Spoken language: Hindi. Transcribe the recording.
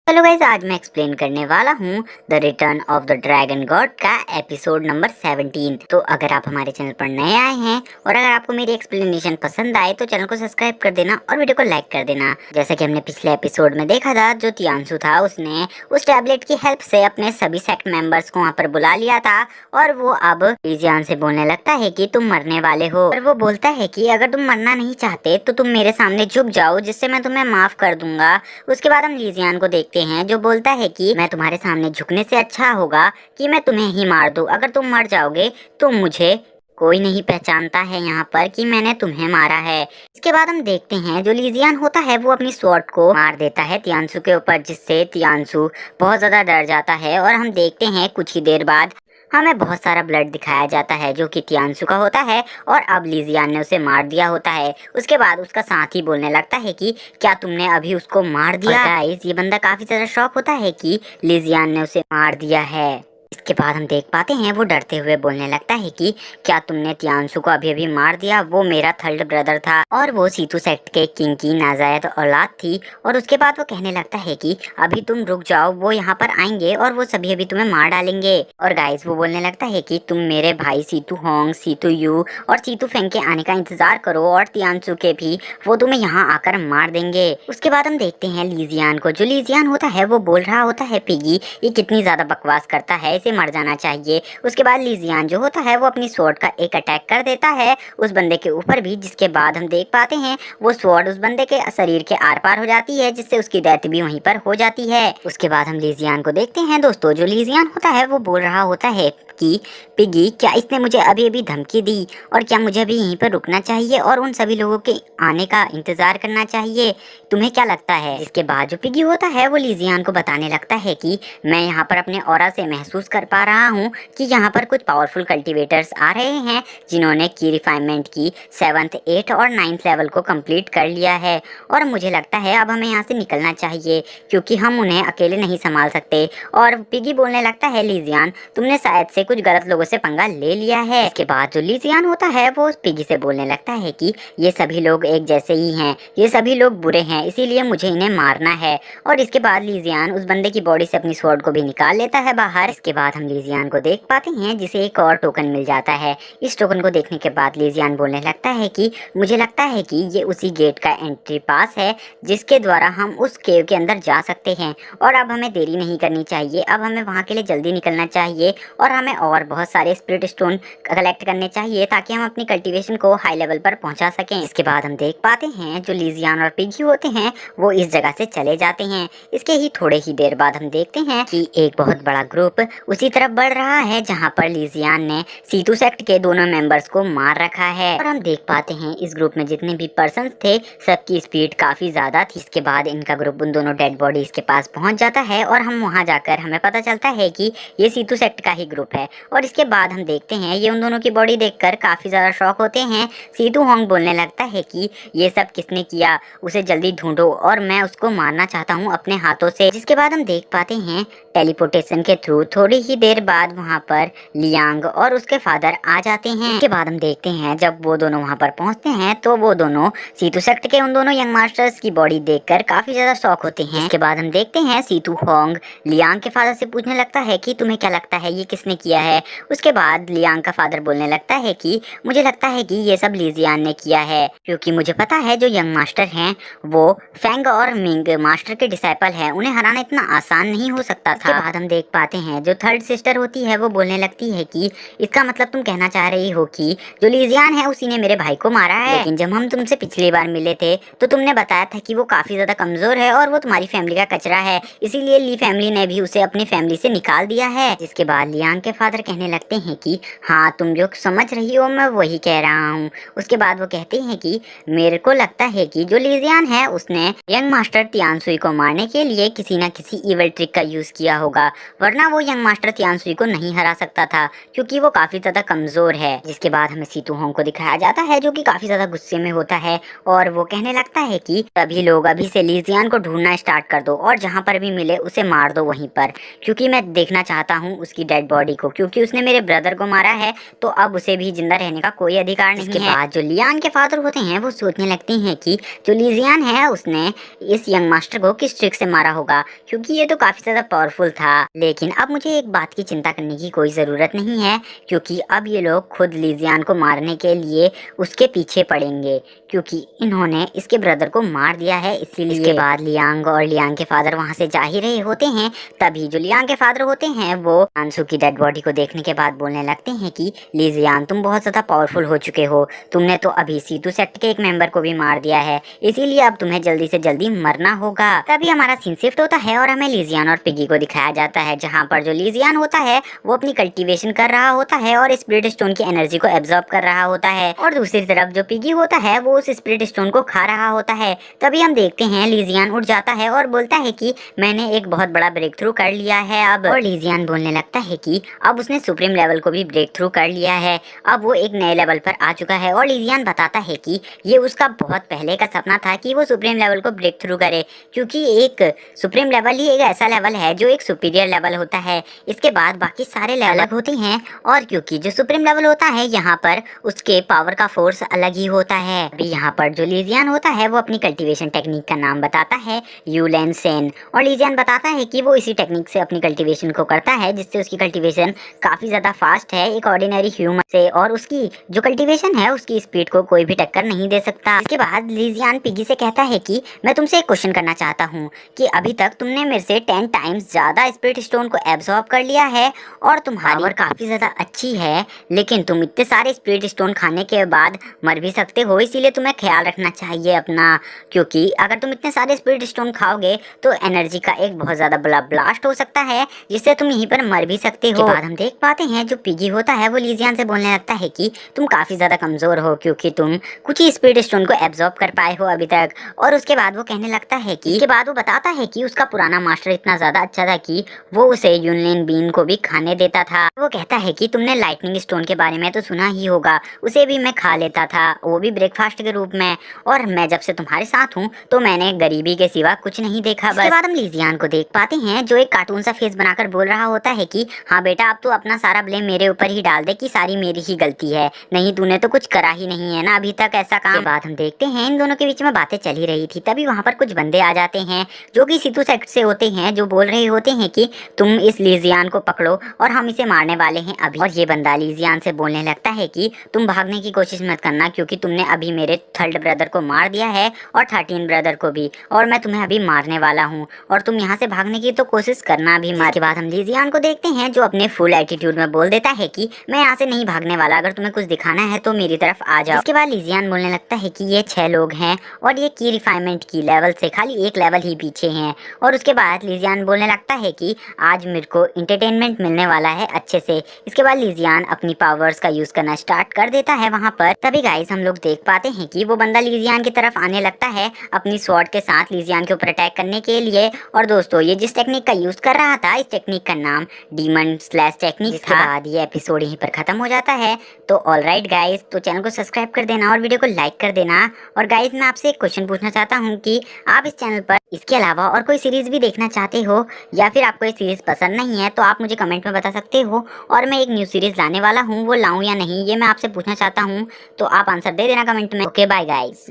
हेलो गाइस, आज मैं एक्सप्लेन करने वाला हूँ the return of the dragon God का एपिसोड नंबर 17। तो अगर आप हमारे चैनल पर नए आए हैं और अगर आपको मेरी एक्सप्लेनेशन पसंद आए तो चैनल को सब्सक्राइब कर देना और वीडियो को लाइक कर देना। जैसा कि हमने पिछले एपिसोड में देखा था, जो तियांशु था उसने उस टैबलेट की हेल्प से अपने सभी सेक्ट मेंबर्स को वहाँ पर बुला लिया था और वो अब लीजियान से बोलने लगता है कि तुम मरने वाले हो। और वो बोलता है कि अगर तुम मरना नहीं चाहते तो तुम मेरे सामने झुक जाओ, जिससे मैं तुम्हें माफ कर दूंगा। उसके बाद हम लीजियान को देखते हैं जो बोलता है कि मैं तुम्हारे सामने झुकने से अच्छा होगा कि मैं तुम्हें ही मार दूं। अगर तुम मर जाओगे तो मुझे कोई नहीं पहचानता है यहाँ पर कि मैंने तुम्हें मारा है। इसके बाद हम देखते हैं जो लीजियान होता है वो अपनी स्वॉर्ड को मार देता है तियांशु के ऊपर, जिससे तियांशु बहुत ज्यादा डर जाता है। और हम देखते हैं कुछ ही देर बाद हमें बहुत सारा ब्लड दिखाया जाता है जो कि तियांशु का होता है और अब लीजियान ने उसे मार दिया होता है। उसके बाद उसका साथी बोलने लगता है कि क्या तुमने अभी उसको मार दिया? गाइस, ये बंदा काफी ज्यादा शॉक होता है कि लीजियान ने उसे मार दिया है। इसके बाद हम देख पाते हैं वो डरते हुए बोलने लगता है कि क्या तुमने तियांशु को अभी अभी मार दिया? वो मेरा थर्ड ब्रदर था और वो सीतू सेक्ट के किंग की नाजायज औलाद थी। और उसके बाद वो कहने लगता है कि अभी तुम रुक जाओ, वो यहाँ पर आएंगे और वो सभी अभी तुम्हें मार डालेंगे। और गाइस, वो बोलने लगता है कि तुम मेरे भाई सीतू होंग, सीतू यू और सीतू फेंग के आने का इंतजार करो और तियांशु के भी वो तुम्हें यहाँ आकर मार देंगे। उसके बाद हम देखते हैं लीजियान को। जो लीजियान होता है वो बोल रहा होता है पिगी ये कितनी ज्यादा बकवास करता है, इसे मर जाना चाहिए। उसके बाद लीजियान जो होता है वो अपनी स्वॉर्ड का एक अटैक कर देता है उस बंदे के ऊपर भी, जिसके बाद हम देख पाते हैं वो स्वॉर्ड उस बंदे के शरीर के आर पार हो जाती है, जिससे उसकी डेथ भी वहीं पर हो जाती है। उसके बाद हम लीजियान को देखते हैं। दोस्तों, जो लीजियान होता है वो बोल रहा होता है कि पिगी क्या इसने मुझे अभी अभी धमकी दी और क्या मुझे अभी यहीं पर रुकना चाहिए और उन सभी लोगों के आने का इंतजार करना चाहिए? तुम्हें क्या लगता है? इसके बाद जो पिगी होता है वो लीजियान को बताने लगता है कि मैं यहाँ पर अपने ऑरा से महसूस कर पा रहा हूँ कि यहाँ पर कुछ पावरफुल कल्टीवेटर्स आ रहे हैं जिन्होंने की रिफाइनमेंट की 7th 8th और 9th लेवल को कंप्लीट कर लिया है। और मुझे लगता है अब हमें यहाँ से निकलना चाहिए क्योंकि हम उन्हें अकेले नहीं संभाल सकते। और पिगी बोलने लगता है लीजियान तुमने शायद से कुछ गलत लोगों से पंगा ले लिया है। इसके बाद जो लीजियान होता है वो पिगी से बोलने लगता है कि ये सभी लोग एक जैसे ही हैं, ये सभी लोग बुरे हैं, इसीलिए मुझे इन्हें मारना है। और इसके बाद लीजियान उस बंदे की बॉडी से अपनी स्वॉर्ड को भी निकाल लेता है बाहर। इसके बाद हम लीजियान को देख पाते हैं जिसे एक और टोकन मिल जाता है। इस टोकन को देखने के बाद लीजियान बोलने लगता है कि मुझे लगता है कि ये उसी गेट का एंट्री पास है जिसके द्वारा हम उस केव के अंदर जा सकते हैं और अब हमें देरी नहीं करनी चाहिए। अब हमें वहाँ के लिए जल्दी निकलना चाहिए और हमें और बहुत सारे स्पिरिट स्टोन कलेक्ट करने चाहिए ताकि हम अपनी कल्टीवेशन को हाई लेवल पर पहुंचा सकें। इसके बाद हम देख पाते हैं जो लीजियान और पिगी होते हैं वो इस जगह से चले जाते हैं। इसके ही थोड़े ही देर बाद हम देखते हैं कि एक बहुत बड़ा ग्रुप उसी तरफ बढ़ रहा है जहाँ पर लीजियान ने सीतू सेक्ट के दोनों मेंबर्स को मार रखा है। और हम देख पाते हैं इस ग्रुप में जितने भी पर्सन थे सबकी स्पीड काफी ज्यादा थी। इसके बाद इनका ग्रुप उन दोनों डेड बॉडीज के पास पहुंच जाता है और हम वहां जाकर हमें पता चलता है कि ये सीतू सेक्ट का ही ग्रुप है। और इसके बाद हम देखते हैं ये उन दोनों की बॉडी देखकर काफी ज्यादा शॉक होते हैं। सीतू होंग बोलने लगता है कि ये सब किसने किया, उसे जल्दी ढूंढो और मैं उसको मारना चाहता हूँ अपने हाथों से। जिसके बाद हम देख पाते हैं टेलीपोर्टेशन के थ्रू थोड़ी ही देर बाद वहाँ पर लियांग और उसके फादर आ जाते हैं। इसके बाद हम देखते हैं जब वो दोनों वहाँ पर पहुँचते हैं तो वो दोनों सीतू सेक्ट के उन दोनों यंग मास्टर्स की बॉडी देखकर काफी ज्यादा शॉक होते हैं। इसके बाद हम देखते हैं सीतू होंग लियांग के फादर से पूछने लगता है कि तुम्हें क्या लगता है ये किसने किया है? उसके बाद लियांग का फादर बोलने लगता है कि मुझे लगता है कि ये सब लीजियान ने किया है क्योंकि मुझे पता है जो यंग मास्टर हैं वो फेंग और मिंग मास्टर के डिसाइपल हैं, उन्हें हराना इतना आसान नहीं हो सकता था। इसके बाद हम देख पाते हैं जो थर्ड सिस्टर होती है वो बोलने लगती है कि इसका मतलब तुम कहना चाह रही हो कि जो लीजियान है उसी ने मेरे भाई को मारा है। लेकिन जब हम तुमसे पिछली बार मिले थे तो तुमने बताया था कि वो काफी ज्यादा कमजोर है और वो तुम्हारी फैमिली का कचरा है, इसीलिए ली फैमिली ने भी उसे अपनी फैमिली से निकाल दिया है। जिसके बाद लियांग के फादर कहने लगते हैं कि हाँ तुम जो समझ रही हो मैं वही कह रहा हूँ। उसके बाद वो कहते हैं कि मेरे को लगता है कि जो लीजियान है उसने यंग मास्टर तियांशु को मारने के लिए किसी न किसी इवल ट्रिक का यूज किया होगा, वरना वो यंग मास्टर मास्टर तियानसुई को नहीं हरा सकता था क्योंकि वो काफी ज्यादा कमजोर है। जिसके बाद हमें सीतू होंग को दिखाया जाता है जो कि काफी ज्यादा गुस्से में होता है और वो कहने लगता है कि सभी लोग अभी से ली जियान को ढूंढना स्टार्ट कर दो और जहाँ पर भी मिले उसे मार दो वहीं पर, क्योंकि मैं देखना चाहता हूँ उसकी डेड बॉडी को, क्योंकि उसने मेरे ब्रदर को मारा है तो अब उसे भी जिंदा रहने का कोई अधिकार नहीं है। इसके बाद जो लियान के फादर होते हैं वो सोचने लगते हैं कि जो लीजियान है उसने इस यंग मास्टर को किस ट्रिक से मारा होगा, क्योंकि ये तो काफी ज्यादा पावरफुल था। लेकिन अब मुझे एक बात की चिंता करने की कोई जरूरत नहीं है, क्योंकि अब ये लोग खुद लीजियान को मारने के लिए उसके पीछे पड़ेंगे, क्योंकि इन्होंने इसके ब्रदर को मार दिया है इसीलिए। इसके बाद लियांग और लियांग के फादर वहां से जा ही रहे होते हैं, तभी जो लियांग के फादर होते हैं वो आंसू की डेड बॉडी को देखने के बाद बोलने लगते हैं कि लीजियान तुम बहुत ज्यादा पावरफुल हो चुके हो, तुमने तो अभी सीतू सेक्ट के एक मेंबर को भी मार दिया है, इसीलिए अब तुम्हें जल्दी से जल्दी मरना होगा। तभी हमारा सीन शिफ्ट होता है और हमें लीजियान और पिगी को दिखाया जाता है, जहाँ पर जो लीजियान होता है वो अपनी कल्टीवेशन कर रहा होता है और स्पिरिट स्टोन की एनर्जी को एब्जॉर्ब कर रहा होता है, और दूसरी तरफ जो पिगी होता है वो उस स्पिरिट स्टोन को खा रहा होता है। तभी हम देखते हैं लीजियान उठ जाता है और बोलता है कि मैंने एक बहुत बड़ा ब्रेक थ्रू कर लिया है अब, और लीजियान बोलने लगता है कि अब उसने सुप्रीम लेवल को भी ब्रेक थ्रू कर लिया है, अब वो एक नए लेवल पर आ चुका है। और लीजियान बताता है कि ये उसका बहुत पहले का सपना था कि वो सुप्रीम लेवल को ब्रेक थ्रू करे, क्योंकि एक सुप्रीम लेवल ही एक ऐसा लेवल है जो एक सुपीरियर लेवल होता है, इसके बाद बाकी सारे लेवल अलग होते हैं, और क्योंकि जो सुप्रीम लेवल होता है यहाँ पर उसके पावर का फोर्स अलग ही होता है। अभी यहाँ पर जो लीजियान होता है वो अपनी कल्टीवेशन टेक्निक का नाम बताता है यूलेन सेन, और लीजियान बताता है कि वो इसी टेक्निक से अपनी कल्टीवेशन को करता है जिससे उसकी कल्टीवेशन काफी ज्यादा फास्ट है एक ऑर्डिनरी ह्यूमन से, और उसकी जो कल्टीवेशन है उसकी स्पीड को कोई भी टक्कर नहीं दे सकता। इसके बाद लीजियान पिगी से कहता है कि मैं तुमसे एक क्वेश्चन करना चाहता हूँ कि अभी तक तुमने मेरे से 10 टाइम्स ज्यादा स्पिरिट स्टोन को एब्जॉर्ब कर लिया है और तुम्हारी पावर काफी ज्यादा अच्छी है, लेकिन तुम इतने सारे स्पिरिट स्टोन खाने के बाद मर भी सकते हो, इसीलिए तुम्हें ख्याल रखना चाहिए अपना, क्योंकि अगर तुम इतने सारे स्पिरिट स्टोन खाओगे तो एनर्जी का एक बहुत ज्यादा बड़ा ब्लास्ट हो सकता है जिससे तुम यहीं पर मर भी सकते हो। बाद हम देख पाते हैं जो पिगी होता है वो लीजियान से बोलने लगता है कि तुम काफी ज्यादा कमजोर हो क्योंकि तुम कुछ ही स्पिरिट स्टोन को एब्जॉर्ब कर पाए हो अभी तक। और उसके बाद वो कहने लगता है कि इसके बाद वो बताता है कि उसका पुराना मास्टर इतना ज्यादा अच्छा था कि वो उसे यूनलिन बीन को भी खाने देता था। वो कहता है कि तुमने लाइटनिंग स्टोन के बारे में तो सुना ही होगा, उसे भी मैं खा लेता था, वो भी ब्रेकफास्ट के रूप में, और मैं जब से तुम्हारे साथ हूँ तो मैंने गरीबी के सिवा कुछ नहीं देखा। इसके बाद हम लीजियान को देख पाते हैं जो एक कार्टून सा फेस बनाकर बोल रहा होता है कि हाँ बेटा अब तू अपना सारा ब्लेम मेरे ऊपर ही डाल दे कि सारी मेरी ही गलती है, नहीं तूने तो कुछ करा ही नहीं है ना अभी तक ऐसा काम। बाद हम देखते हैं इन दोनों के बीच में बातें चल ही रही थी, तभी वहाँ पर कुछ बंदे आ जाते हैं जो कि सीतू सेक्ट से होते हैं, जो बोल रहे होते हैं कि तुम इस लीजियान को पकड़ो और हम इसे मारने वाले हैं अभी। और ये बंदा लीजियान से बोलने लगता है कि तुम भागने की कोशिश मत करना क्योंकि तुमने अभी मेरे थर्ड ब्रदर को मार दिया है और 13 ब्रदर को भी, और मैं तुम्हें अभी मारने वाला हूँ और तुम यहाँ से भागने की तो कोशिश करना भी मत। के बाद हम लीजियान को देखते हैं जो अपने फुल एटीट्यूड में बोल देता है कि मैं यहाँ से नहीं भागने वाला, अगर तुम्हें कुछ दिखाना है तो मेरी तरफ आ जाओ। इसके बाद लीजियान बोलने लगता है कि ये 6 लोग हैं और ये की रिफाइनमेंट की लेवल से खाली एक लेवल ही पीछे हैं। और उसके बाद लीजियान बोलने लगता है कि आज मेरे को इंटरटेनमेंट मिलने वाला है अच्छे से। इसके बाद लीजियान अपनी पावर्स का यूज करना स्टार्ट कर देता है वहाँ पर। तभी गाइस हम लोग देख पाते हैं कि वो बंदा लीजियान की तरफ आने लगता है अपनी स्वॉर्ड के साथ लीजियान के ऊपर अटैक करने के लिए। और दोस्तों ये जिस टेक्निक का यूज कर रहा था इस टेक्निक का नाम डीमन स्लैश टेक्निक था। इसके बाद ये एपिसोड यहीं पर खत्म हो जाता है। तो ऑलराइट गाइस, तो चैनल को सब्सक्राइब कर देना और वीडियो को लाइक कर देना। और गाइस मैं आपसे एक क्वेश्चन पूछना चाहता हूँ कि आप इस चैनल पर इसके अलावा और कोई सीरीज भी देखना चाहते हो या फिर आपको ये सीरीज पसंद नहीं है तो आप मुझे कमेंट में बता सकते हो, और मैं एक न्यू सीरीज लाने वाला हूँ, वो लाऊं या नहीं ये मैं आपसे पूछना चाहता हूँ, तो आप आंसर दे देना कमेंट में। Okay bye guys.